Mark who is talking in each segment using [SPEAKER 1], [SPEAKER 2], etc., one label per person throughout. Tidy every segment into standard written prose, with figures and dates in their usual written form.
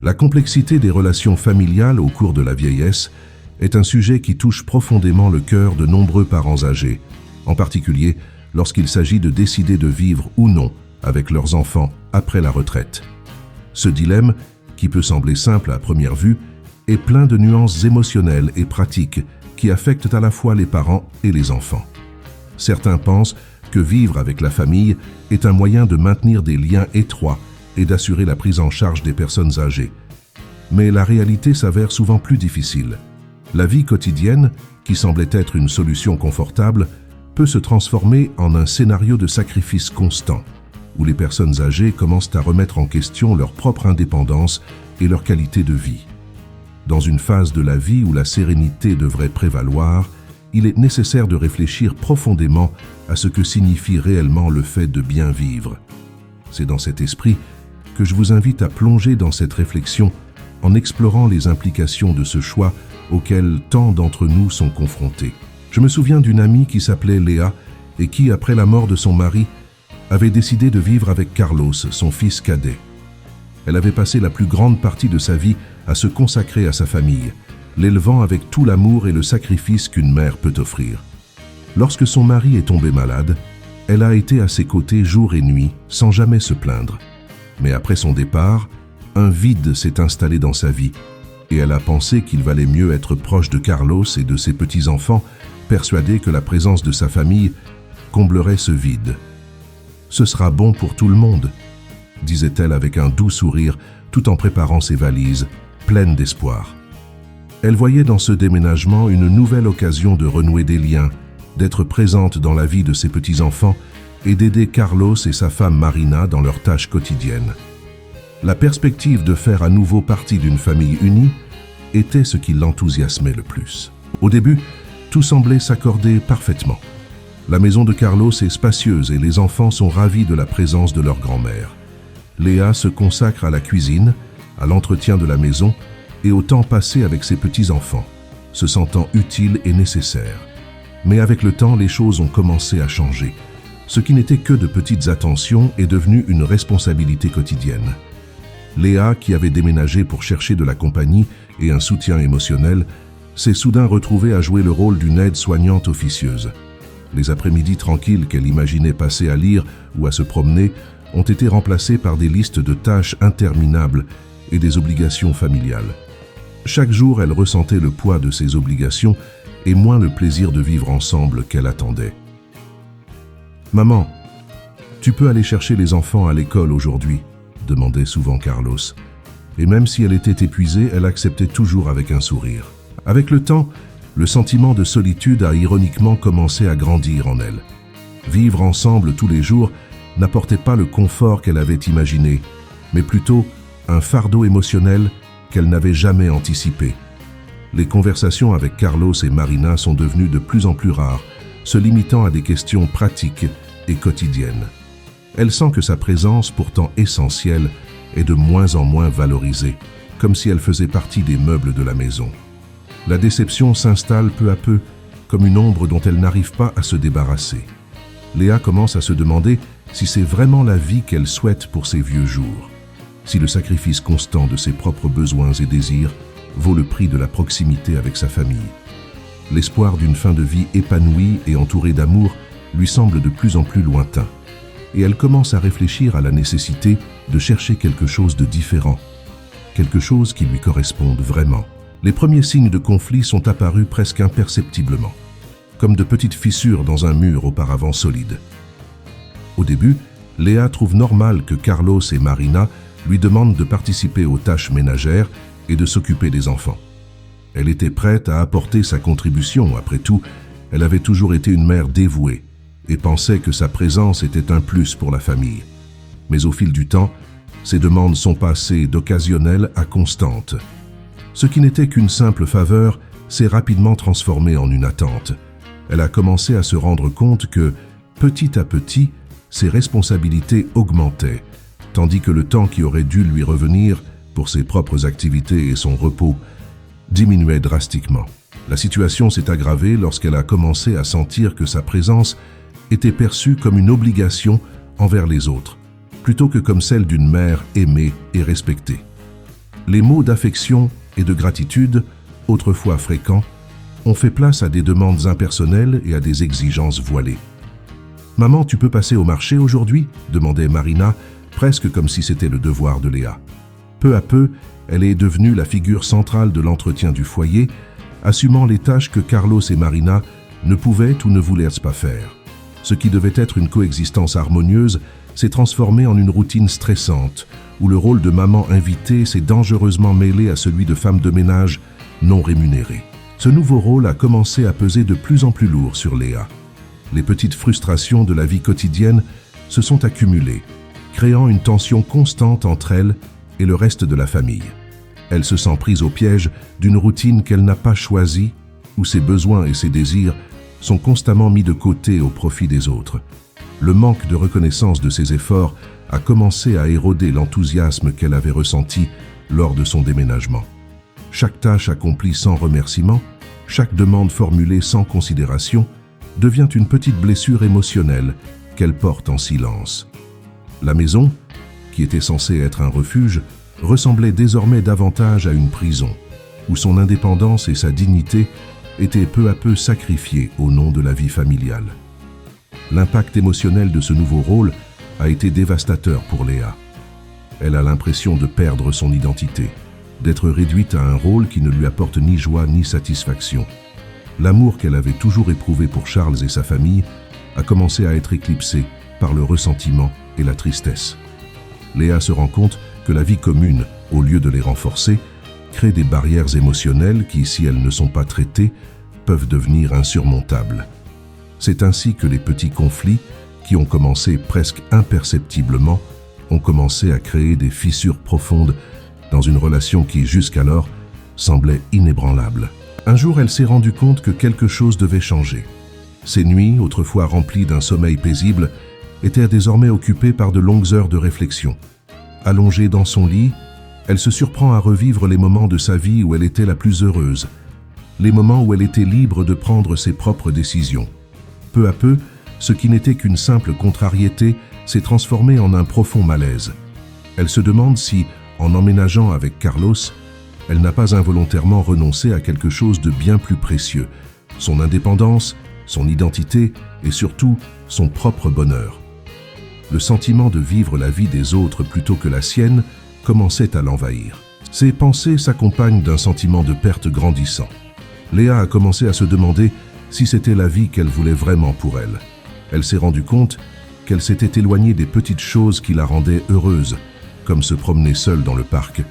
[SPEAKER 1] La complexité des relations familiales au cours de la vieillesse est un sujet qui touche profondément le cœur de nombreux parents âgés, en particulier lorsqu'il s'agit de décider de vivre ou non avec leurs enfants après la retraite. Ce dilemme, qui peut sembler simple à première vue, est plein de nuances émotionnelles et pratiques qui affectent à la fois les parents et les enfants. Certains pensent que vivre avec la famille est un moyen de maintenir des liens étroits et d'assurer la prise en charge des personnes âgées. Mais la réalité s'avère souvent plus difficile. La vie quotidienne, qui semblait être une solution confortable, peut se transformer en un scénario de sacrifice constant, où les personnes âgées commencent à remettre en question leur propre indépendance et leur qualité de vie. Dans une phase de la vie où la sérénité devrait prévaloir, il est nécessaire de réfléchir profondément à ce que signifie réellement le fait de bien vivre. C'est dans cet esprit que je vous invite à plonger dans cette réflexion en explorant les implications de ce choix auquel tant d'entre nous sont confrontés. Je me souviens d'une amie qui s'appelait Léa et qui, après la mort de son mari, avait décidé de vivre avec Carlos, son fils cadet. Elle avait passé la plus grande partie de sa vie à se consacrer à sa famille, l'élevant avec tout l'amour et le sacrifice qu'une mère peut offrir. Lorsque son mari est tombé malade, elle a été à ses côtés jour et nuit, sans jamais se plaindre. Mais après son départ, un vide s'est installé dans sa vie, et elle a pensé qu'il valait mieux être proche de Carlos et de ses petits-enfants, persuadée que la présence de sa famille comblerait ce vide. « Ce sera bon pour tout le monde », disait-elle avec un doux sourire, tout en préparant ses valises, pleines d'espoir. Elle voyait dans ce déménagement une nouvelle occasion de renouer des liens, d'être présente dans la vie de ses petits-enfants et d'aider Carlos et sa femme Marina dans leurs tâches quotidiennes. La perspective de faire à nouveau partie d'une famille unie était ce qui l'enthousiasmait le plus. Au début, tout semblait s'accorder parfaitement. La maison de Carlos est spacieuse et les enfants sont ravis de la présence de leur grand-mère. Léa se consacre à la cuisine, à l'entretien de la maison et au temps passé avec ses petits-enfants, se sentant utile et nécessaire. Mais avec le temps, les choses ont commencé à changer. Ce qui n'était que de petites attentions est devenu une responsabilité quotidienne. Léa, qui avait déménagé pour chercher de la compagnie et un soutien émotionnel, s'est soudain retrouvée à jouer le rôle d'une aide-soignante officieuse. Les après-midi tranquilles qu'elle imaginait passer à lire ou à se promener ont été remplacés par des listes de tâches interminables et des obligations familiales. Chaque jour, elle ressentait le poids de ses obligations et moins le plaisir de vivre ensemble qu'elle attendait. « Maman, tu peux aller chercher les enfants à l'école aujourd'hui ?» demandait souvent Carlos. Et même si elle était épuisée, elle acceptait toujours avec un sourire. Avec le temps, le sentiment de solitude a ironiquement commencé à grandir en elle. Vivre ensemble tous les jours n'apportait pas le confort qu'elle avait imaginé, mais plutôt un fardeau émotionnel qu'elle n'avait jamais anticipé. Les conversations avec Carlos et Marina sont devenues de plus en plus rares, se limitant à des questions pratiques et quotidiennes. Elle sent que sa présence, pourtant essentielle, est de moins en moins valorisée, comme si elle faisait partie des meubles de la maison. La déception s'installe peu à peu, comme une ombre dont elle n'arrive pas à se débarrasser. Léa commence à se demander si c'est vraiment la vie qu'elle souhaite pour ses vieux jours, si le sacrifice constant de ses propres besoins et désirs vaut le prix de la proximité avec sa famille. L'espoir d'une fin de vie épanouie et entourée d'amour lui semble de plus en plus lointain, et elle commence à réfléchir à la nécessité de chercher quelque chose de différent, quelque chose qui lui corresponde vraiment. Les premiers signes de conflit sont apparus presque imperceptiblement, comme de petites fissures dans un mur auparavant solide. Au début, Léa trouve normal que Carlos et Marina lui demandent de participer aux tâches ménagères et de s'occuper des enfants. Elle était prête à apporter sa contribution, après tout, elle avait toujours été une mère dévouée et pensait que sa présence était un plus pour la famille. Mais au fil du temps, ses demandes sont passées d'occasionnelles à constantes. Ce qui n'était qu'une simple faveur s'est rapidement transformé en une attente. Elle a commencé à se rendre compte que, petit à petit, ses responsabilités augmentaient, tandis que le temps qui aurait dû lui revenir pour ses propres activités et son repos diminuait drastiquement. La situation s'est aggravée lorsqu'elle a commencé à sentir que sa présence était perçue comme une obligation envers les autres, plutôt que comme celle d'une mère aimée et respectée. Les mots d'affection et de gratitude, autrefois fréquents, ont fait place à des demandes impersonnelles et à des exigences voilées. « Maman, tu peux passer au marché aujourd'hui ?» demandait Marina, presque comme si c'était le devoir de Léa. Peu à peu, elle est devenue la figure centrale de l'entretien du foyer, assumant les tâches que Carlos et Marina ne pouvaient ou ne voulaient pas faire. Ce qui devait être une coexistence harmonieuse s'est transformé en une routine stressante, où le rôle de maman invitée s'est dangereusement mêlé à celui de femme de ménage non rémunérée. Ce nouveau rôle a commencé à peser de plus en plus lourd sur Léa. Les petites frustrations de la vie quotidienne se sont accumulées, créant une tension constante entre elle et le reste de la famille. Elle se sent prise au piège d'une routine qu'elle n'a pas choisie, où ses besoins et ses désirs sont constamment mis de côté au profit des autres. Le manque de reconnaissance de ses efforts a commencé à éroder l'enthousiasme qu'elle avait ressenti lors de son déménagement. Chaque tâche accomplie sans remerciement, chaque demande formulée sans considération, devient une petite blessure émotionnelle qu'elle porte en silence. La maison, qui était censée être un refuge, ressemblait désormais davantage à une prison, où son indépendance et sa dignité étaient peu à peu sacrifiées au nom de la vie familiale. L'impact émotionnel de ce nouveau rôle a été dévastateur pour Léa. Elle a l'impression de perdre son identité, d'être réduite à un rôle qui ne lui apporte ni joie ni satisfaction. L'amour qu'elle avait toujours éprouvé pour Charles et sa famille a commencé à être éclipsé par le ressentiment et la tristesse. Léa se rend compte que la vie commune, au lieu de les renforcer, crée des barrières émotionnelles qui, si elles ne sont pas traitées, peuvent devenir insurmontables. C'est ainsi que les petits conflits, qui ont commencé presque imperceptiblement, ont commencé à créer des fissures profondes dans une relation qui, jusqu'alors, semblait inébranlable. Un jour, elle s'est rendue compte que quelque chose devait changer. Ses nuits, autrefois remplies d'un sommeil paisible, étaient désormais occupées par de longues heures de réflexion. Allongée dans son lit, elle se surprend à revivre les moments de sa vie où elle était la plus heureuse, les moments où elle était libre de prendre ses propres décisions. Peu à peu, ce qui n'était qu'une simple contrariété s'est transformé en un profond malaise. Elle se demande si, en emménageant avec Carlos, elle n'a pas involontairement renoncé à quelque chose de bien plus précieux, son indépendance, son identité et surtout son propre bonheur. Le sentiment de vivre la vie des autres plutôt que la sienne commençait à l'envahir. Ses pensées s'accompagnent d'un sentiment de perte grandissant. Léa a commencé à se demander si c'était la vie qu'elle voulait vraiment pour elle. Elle s'est rendue compte qu'elle s'était éloignée des petites choses qui la rendaient heureuse, comme se promener seule dans le parc,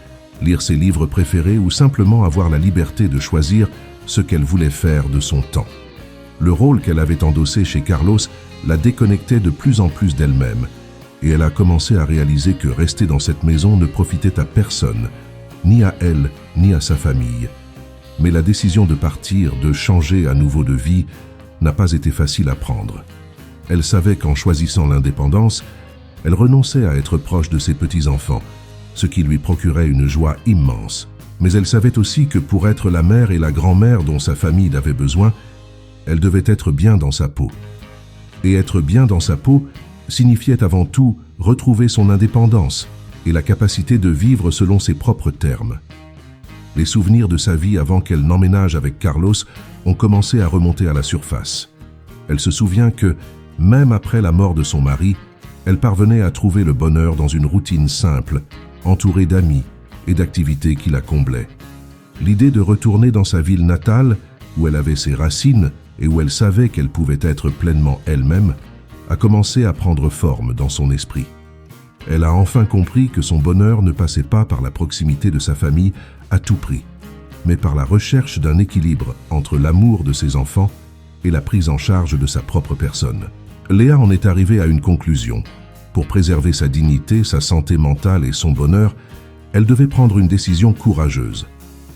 [SPEAKER 1] lire ses livres préférés ou simplement avoir la liberté de choisir ce qu'elle voulait faire de son temps. Le rôle qu'elle avait endossé chez Carlos la déconnectait de plus en plus d'elle-même, et elle a commencé à réaliser que rester dans cette maison ne profitait à personne, ni à elle, ni à sa famille. Mais la décision de partir, de changer à nouveau de vie, n'a pas été facile à prendre. Elle savait qu'en choisissant l'indépendance, elle renonçait à être proche de ses petits-enfants, ce qui lui procurait une joie immense. Mais elle savait aussi que pour être la mère et la grand-mère dont sa famille avait besoin, elle devait être bien dans sa peau. Et être bien dans sa peau signifiait avant tout retrouver son indépendance et la capacité de vivre selon ses propres termes. Les souvenirs de sa vie avant qu'elle n'emménage avec Carlos ont commencé à remonter à la surface. Elle se souvient que, même après la mort de son mari, elle parvenait à trouver le bonheur dans une routine simple, entourée d'amis et d'activités qui la comblaient. L'idée de retourner dans sa ville natale, où elle avait ses racines et où elle savait qu'elle pouvait être pleinement elle-même, a commencé à prendre forme dans son esprit. Elle a enfin compris que son bonheur ne passait pas par la proximité de sa famille à tout prix, mais par la recherche d'un équilibre entre l'amour de ses enfants et la prise en charge de sa propre personne. Léa en est arrivée à une conclusion. Pour préserver sa dignité, sa santé mentale et son bonheur, elle devait prendre une décision courageuse.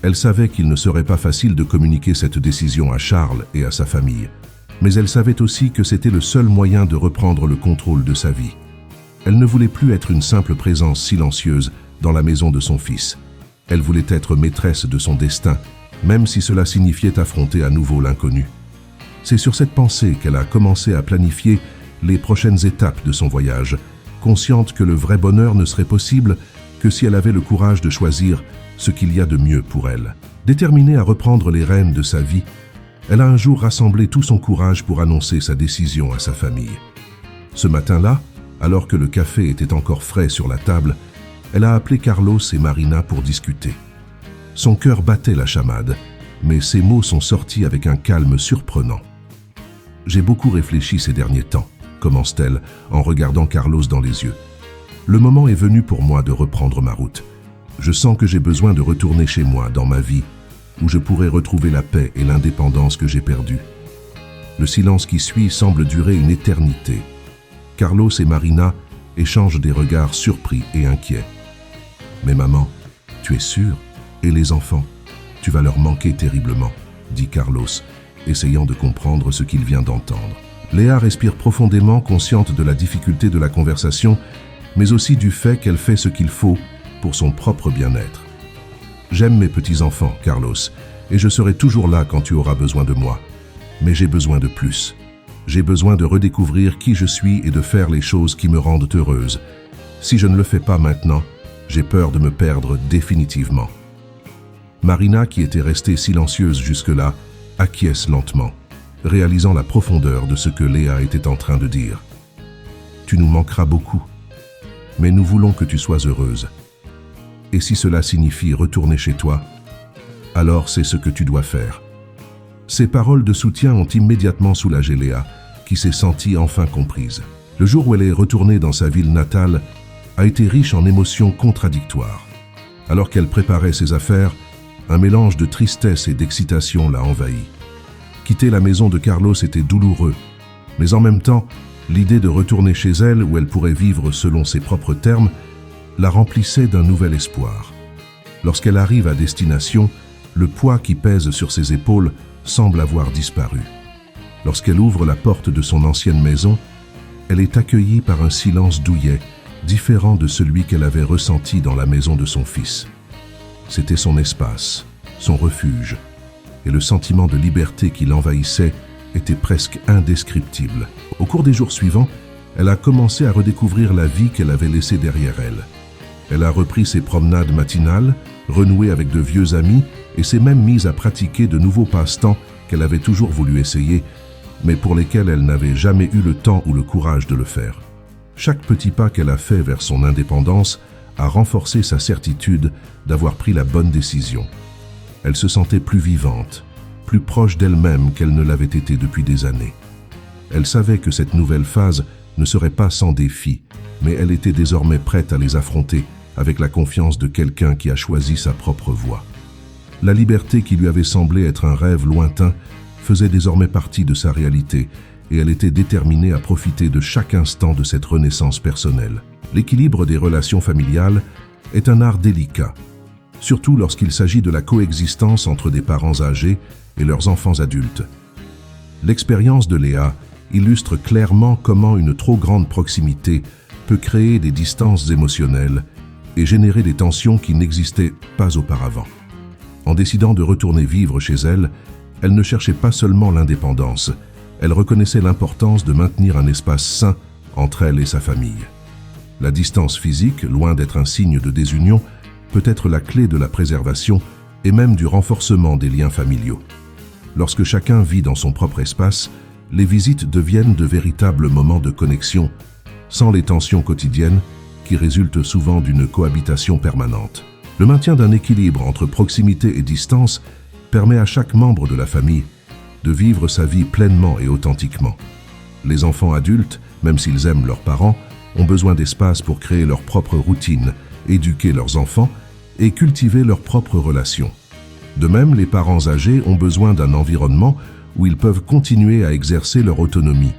[SPEAKER 1] Elle savait qu'il ne serait pas facile de communiquer cette décision à Charles et à sa famille, mais elle savait aussi que c'était le seul moyen de reprendre le contrôle de sa vie. Elle ne voulait plus être une simple présence silencieuse dans la maison de son fils. Elle voulait être maîtresse de son destin, même si cela signifiait affronter à nouveau l'inconnu. C'est sur cette pensée qu'elle a commencé à planifier les prochaines étapes de son voyage, consciente que le vrai bonheur ne serait possible que si elle avait le courage de choisir ce qu'il y a de mieux pour elle. Déterminée à reprendre les rênes de sa vie, elle a un jour rassemblé tout son courage pour annoncer sa décision à sa famille. Ce matin-là, alors que le café était encore frais sur la table, elle a appelé Carlos et Marina pour discuter. Son cœur battait la chamade, mais ses mots sont sortis avec un calme surprenant. « J'ai beaucoup réfléchi ces derniers temps », commence-t-elle en regardant Carlos dans les yeux. « Le moment est venu pour moi de reprendre ma route. Je sens que j'ai besoin de retourner chez moi, dans ma vie, où je pourrai retrouver la paix et l'indépendance que j'ai perdues. » Le silence qui suit semble durer une éternité. Carlos et Marina échangent des regards surpris et inquiets. « Mais maman, tu es sûre? Et les enfants? Tu vas leur manquer terriblement, » dit Carlos, essayant de comprendre ce qu'il vient d'entendre. Léa respire profondément, consciente de la difficulté de la conversation, mais aussi du fait qu'elle fait ce qu'il faut pour son propre bien-être. « J'aime mes petits-enfants, Carlos, et je serai toujours là quand tu auras besoin de moi. Mais j'ai besoin de plus. J'ai besoin de redécouvrir qui je suis et de faire les choses qui me rendent heureuse. Si je ne le fais pas maintenant, j'ai peur de me perdre définitivement. » Marina, qui était restée silencieuse jusque-là, acquiesce lentement, réalisant la profondeur de ce que Léa était en train de dire. « Tu nous manqueras beaucoup, mais nous voulons que tu sois heureuse. Et si cela signifie retourner chez toi, alors c'est ce que tu dois faire. » Ces paroles de soutien ont immédiatement soulagé Léa, qui s'est sentie enfin comprise. Le jour où elle est retournée dans sa ville natale a été riche en émotions contradictoires. Alors qu'elle préparait ses affaires, un mélange de tristesse et d'excitation l'a envahie. Quitter la maison de Carlos était douloureux, mais en même temps, l'idée de retourner chez elle, où elle pourrait vivre selon ses propres termes, la remplissait d'un nouvel espoir. Lorsqu'elle arrive à destination, le poids qui pèse sur ses épaules semble avoir disparu. Lorsqu'elle ouvre la porte de son ancienne maison, elle est accueillie par un silence douillet, différent de celui qu'elle avait ressenti dans la maison de son fils. C'était son espace, son refuge, et le sentiment de liberté qui l'envahissait était presque indescriptible. Au cours des jours suivants, elle a commencé à redécouvrir la vie qu'elle avait laissée derrière elle. Elle a repris ses promenades matinales, renoué avec de vieux amis et s'est même mise à pratiquer de nouveaux passe-temps qu'elle avait toujours voulu essayer, mais pour lesquels elle n'avait jamais eu le temps ou le courage de le faire. Chaque petit pas qu'elle a fait vers son indépendance a renforcé sa certitude d'avoir pris la bonne décision. Elle se sentait plus vivante, plus proche d'elle-même qu'elle ne l'avait été depuis des années. Elle savait que cette nouvelle phase ne serait pas sans défis, mais elle était désormais prête à les affronter avec la confiance de quelqu'un qui a choisi sa propre voie. La liberté qui lui avait semblé être un rêve lointain faisait désormais partie de sa réalité et elle était déterminée à profiter de chaque instant de cette renaissance personnelle. L'équilibre des relations familiales est un art délicat, surtout lorsqu'il s'agit de la coexistence entre des parents âgés et leurs enfants adultes. L'expérience de Léa illustre clairement comment une trop grande proximité peut créer des distances émotionnelles et générer des tensions qui n'existaient pas auparavant. En décidant de retourner vivre chez elle, elle ne cherchait pas seulement l'indépendance, elle reconnaissait l'importance de maintenir un espace sain entre elle et sa famille. La distance physique, loin d'être un signe de désunion, peut être la clé de la préservation et même du renforcement des liens familiaux. Lorsque chacun vit dans son propre espace, les visites deviennent de véritables moments de connexion, sans les tensions quotidiennes qui résultent souvent d'une cohabitation permanente. Le maintien d'un équilibre entre proximité et distance permet à chaque membre de la famille de vivre sa vie pleinement et authentiquement. Les enfants adultes, même s'ils aiment leurs parents, ont besoin d'espace pour créer leur propre routine, éduquer leurs enfants et cultiver leurs propres relations. De même, les parents âgés ont besoin d'un environnement où ils peuvent continuer à exercer leur autonomie,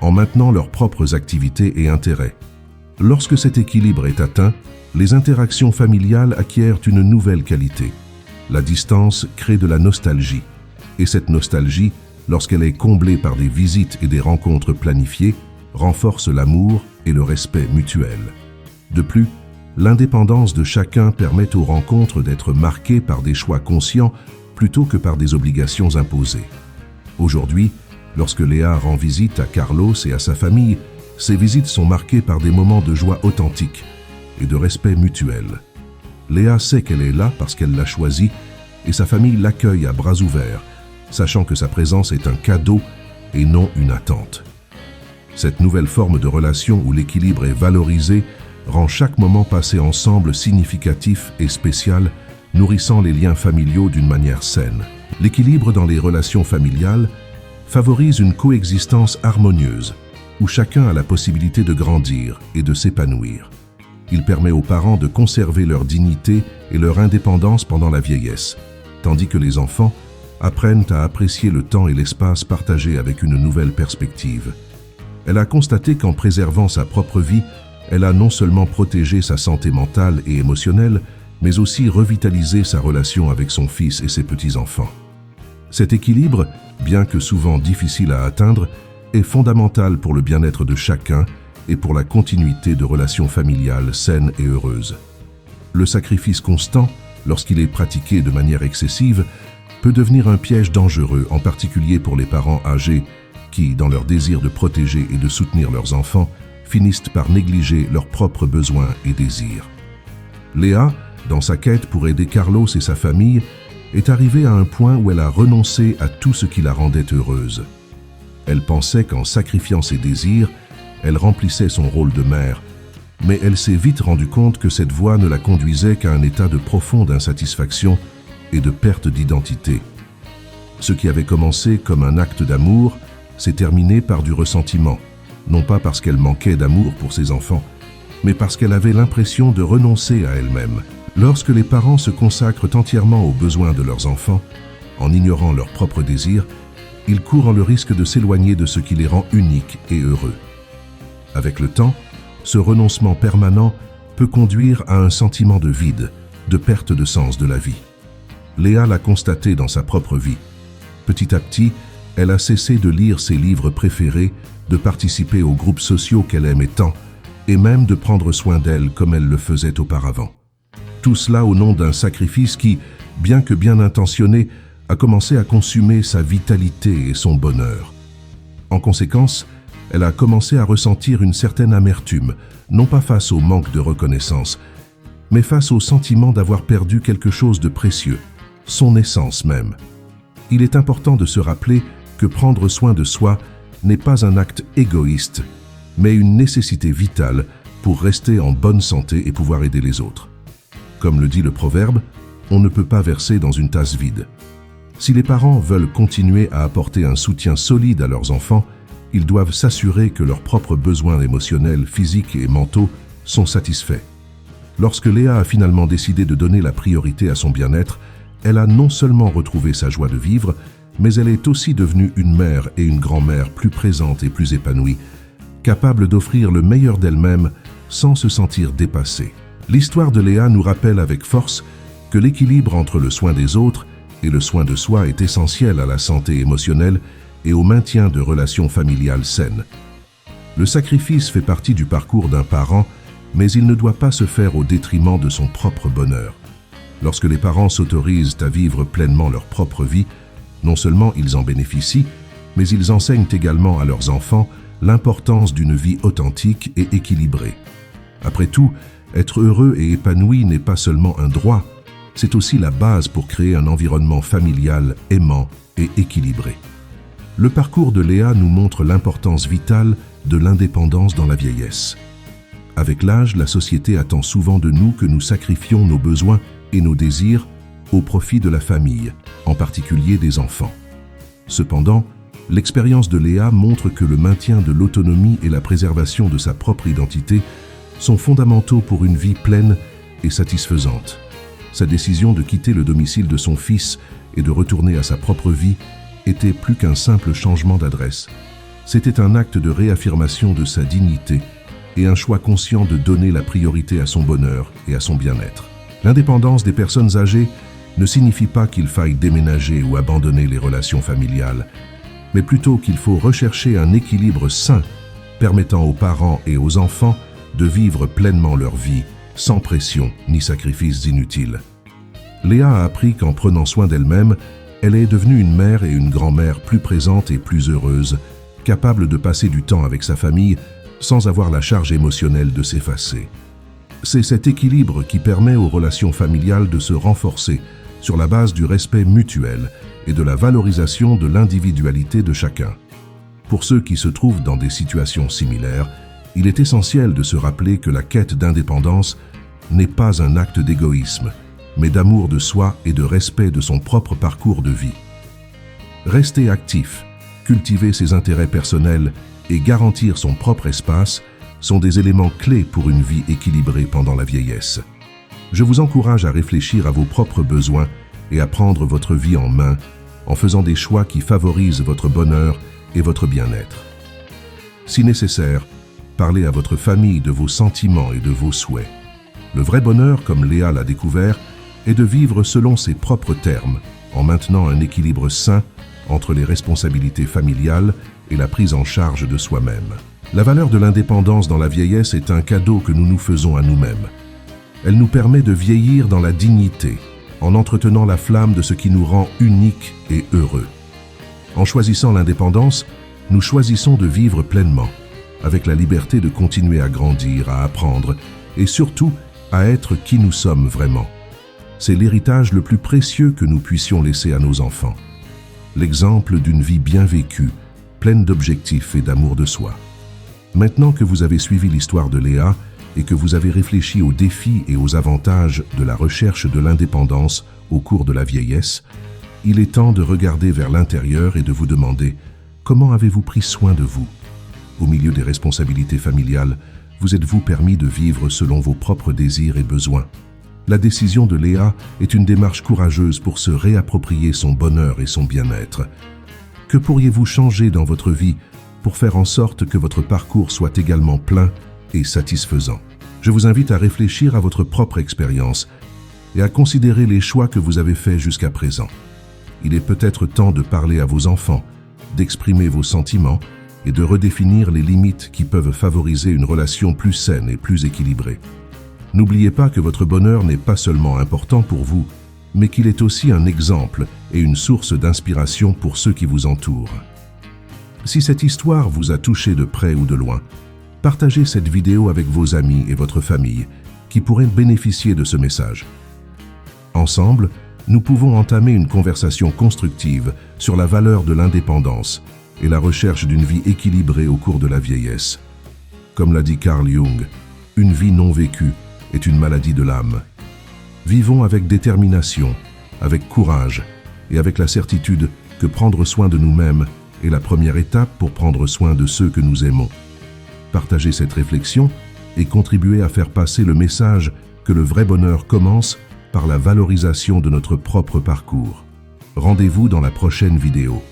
[SPEAKER 1] en maintenant leurs propres activités et intérêts. Lorsque cet équilibre est atteint, les interactions familiales acquièrent une nouvelle qualité. La distance crée de la nostalgie, et cette nostalgie, lorsqu'elle est comblée par des visites et des rencontres planifiées, renforce l'amour et le respect mutuel. De plus, l'indépendance de chacun permet aux rencontres d'être marquées par des choix conscients plutôt que par des obligations imposées. Aujourd'hui, lorsque Léa rend visite à Carlos et à sa famille, ces visites sont marquées par des moments de joie authentique et de respect mutuel. Léa sait qu'elle est là parce qu'elle l'a choisi et sa famille l'accueille à bras ouverts, sachant que sa présence est un cadeau et non une attente. Cette nouvelle forme de relation où l'équilibre est valorisé rend chaque moment passé ensemble significatif et spécial, nourrissant les liens familiaux d'une manière saine. L'équilibre dans les relations familiales favorise une coexistence harmonieuse, où chacun a la possibilité de grandir et de s'épanouir. Il permet aux parents de conserver leur dignité et leur indépendance pendant la vieillesse, tandis que les enfants apprennent à apprécier le temps et l'espace partagés avec une nouvelle perspective. Elle a constaté qu'en préservant sa propre vie, elle a non seulement protégé sa santé mentale et émotionnelle, mais aussi revitalisé sa relation avec son fils et ses petits-enfants. Cet équilibre, bien que souvent difficile à atteindre, est fondamental pour le bien-être de chacun et pour la continuité de relations familiales saines et heureuses. Le sacrifice constant, lorsqu'il est pratiqué de manière excessive, peut devenir un piège dangereux, en particulier pour les parents âgés qui, dans leur désir de protéger et de soutenir leurs enfants, finissent par négliger leurs propres besoins et désirs. Léa, dans sa quête pour aider Carlos et sa famille, est arrivée à un point où elle a renoncé à tout ce qui la rendait heureuse. Elle pensait qu'en sacrifiant ses désirs, elle remplissait son rôle de mère, mais elle s'est vite rendue compte que cette voie ne la conduisait qu'à un état de profonde insatisfaction et de perte d'identité. Ce qui avait commencé comme un acte d'amour s'est terminé par du ressentiment, non pas parce qu'elle manquait d'amour pour ses enfants, mais parce qu'elle avait l'impression de renoncer à elle-même. Lorsque les parents se consacrent entièrement aux besoins de leurs enfants, en ignorant leurs propres désirs, ils courent le risque de s'éloigner de ce qui les rend uniques et heureux. Avec le temps, ce renoncement permanent peut conduire à un sentiment de vide, de perte de sens de la vie. Léa l'a constaté dans sa propre vie. Petit à petit, elle a cessé de lire ses livres préférés, de participer aux groupes sociaux qu'elle aimait tant, et même de prendre soin d'elle comme elle le faisait auparavant. Tout cela au nom d'un sacrifice qui, bien que bien intentionné, a commencé à consumer sa vitalité et son bonheur. En conséquence, elle a commencé à ressentir une certaine amertume, non pas face au manque de reconnaissance, mais face au sentiment d'avoir perdu quelque chose de précieux, son essence même. Il est important de se rappeler que prendre soin de soi n'est pas un acte égoïste, mais une nécessité vitale pour rester en bonne santé et pouvoir aider les autres. Comme le dit le proverbe, on ne peut pas verser dans une tasse vide. Si les parents veulent continuer à apporter un soutien solide à leurs enfants, ils doivent s'assurer que leurs propres besoins émotionnels, physiques et mentaux sont satisfaits. Lorsque Léa a finalement décidé de donner la priorité à son bien-être, elle a non seulement retrouvé sa joie de vivre, mais elle est aussi devenue une mère et une grand-mère plus présentes et plus épanouies, capables d'offrir le meilleur d'elle-même sans se sentir dépassée. L'histoire de Léa nous rappelle avec force que l'équilibre entre le soin des autres et le soin de soi est essentiel à la santé émotionnelle et au maintien de relations familiales saines. Le sacrifice fait partie du parcours d'un parent, mais il ne doit pas se faire au détriment de son propre bonheur. Lorsque les parents s'autorisent à vivre pleinement leur propre vie, non seulement ils en bénéficient, mais ils enseignent également à leurs enfants l'importance d'une vie authentique et équilibrée. Après tout, être heureux et épanoui n'est pas seulement un droit, c'est aussi la base pour créer un environnement familial aimant et équilibré. Le parcours de Léa nous montre l'importance vitale de l'indépendance dans la vieillesse. Avec l'âge, la société attend souvent de nous que nous sacrifions nos besoins et nos désirs au profit de la famille, en particulier des enfants. Cependant, l'expérience de Léa montre que le maintien de l'autonomie et la préservation de sa propre identité sont fondamentaux pour une vie pleine et satisfaisante. Sa décision de quitter le domicile de son fils et de retourner à sa propre vie était plus qu'un simple changement d'adresse. C'était un acte de réaffirmation de sa dignité et un choix conscient de donner la priorité à son bonheur et à son bien-être. L'indépendance des personnes âgées ne signifie pas qu'il faille déménager ou abandonner les relations familiales, mais plutôt qu'il faut rechercher un équilibre sain permettant aux parents et aux enfants de vivre pleinement leur vie, sans pression ni sacrifices inutiles. Léa a appris qu'en prenant soin d'elle-même, elle est devenue une mère et une grand-mère plus présente et plus heureuse, capable de passer du temps avec sa famille sans avoir la charge émotionnelle de s'effacer. C'est cet équilibre qui permet aux relations familiales de se renforcer sur la base du respect mutuel et de la valorisation de l'individualité de chacun. Pour ceux qui se trouvent dans des situations similaires, il est essentiel de se rappeler que la quête d'indépendance n'est pas un acte d'égoïsme, mais d'amour de soi et de respect de son propre parcours de vie. Rester actif, cultiver ses intérêts personnels et garantir son propre espace sont des éléments clés pour une vie équilibrée pendant la vieillesse. Je vous encourage à réfléchir à vos propres besoins et à prendre votre vie en main en faisant des choix qui favorisent votre bonheur et votre bien-être. Si nécessaire, parlez à votre famille de vos sentiments et de vos souhaits. Le vrai bonheur, comme Léa l'a découvert, est de vivre selon ses propres termes, en maintenant un équilibre sain entre les responsabilités familiales et la prise en charge de soi-même. La valeur de l'indépendance dans la vieillesse est un cadeau que nous nous faisons à nous-mêmes. Elle nous permet de vieillir dans la dignité, en entretenant la flamme de ce qui nous rend uniques et heureux. En choisissant l'indépendance, nous choisissons de vivre pleinement, avec la liberté de continuer à grandir, à apprendre et surtout à être qui nous sommes vraiment. C'est l'héritage le plus précieux que nous puissions laisser à nos enfants. L'exemple d'une vie bien vécue, pleine d'objectifs et d'amour de soi. Maintenant que vous avez suivi l'histoire de Léa et que vous avez réfléchi aux défis et aux avantages de la recherche de l'indépendance au cours de la vieillesse, il est temps de regarder vers l'intérieur et de vous demander comment avez-vous pris soin de vous? Au milieu des responsabilités familiales, vous êtes-vous permis de vivre selon vos propres désirs et besoins? La décision de Léa est une démarche courageuse pour se réapproprier son bonheur et son bien-être. Que pourriez-vous changer dans votre vie pour faire en sorte que votre parcours soit également plein et satisfaisant? Je vous invite à réfléchir à votre propre expérience et à considérer les choix que vous avez faits jusqu'à présent. Il est peut-être temps de parler à vos enfants, d'exprimer vos sentiments et de redéfinir les limites qui peuvent favoriser une relation plus saine et plus équilibrée. N'oubliez pas que votre bonheur n'est pas seulement important pour vous, mais qu'il est aussi un exemple et une source d'inspiration pour ceux qui vous entourent. Si cette histoire vous a touché de près ou de loin, partagez cette vidéo avec vos amis et votre famille qui pourraient bénéficier de ce message. Ensemble, nous pouvons entamer une conversation constructive sur la valeur de l'indépendance et la recherche d'une vie équilibrée au cours de la vieillesse. Comme l'a dit Carl Jung, une vie non vécue est une maladie de l'âme. Vivons avec détermination, avec courage et avec la certitude que prendre soin de nous-mêmes est la première étape pour prendre soin de ceux que nous aimons. Partagez cette réflexion et contribuez à faire passer le message que le vrai bonheur commence par la valorisation de notre propre parcours. Rendez-vous dans la prochaine vidéo.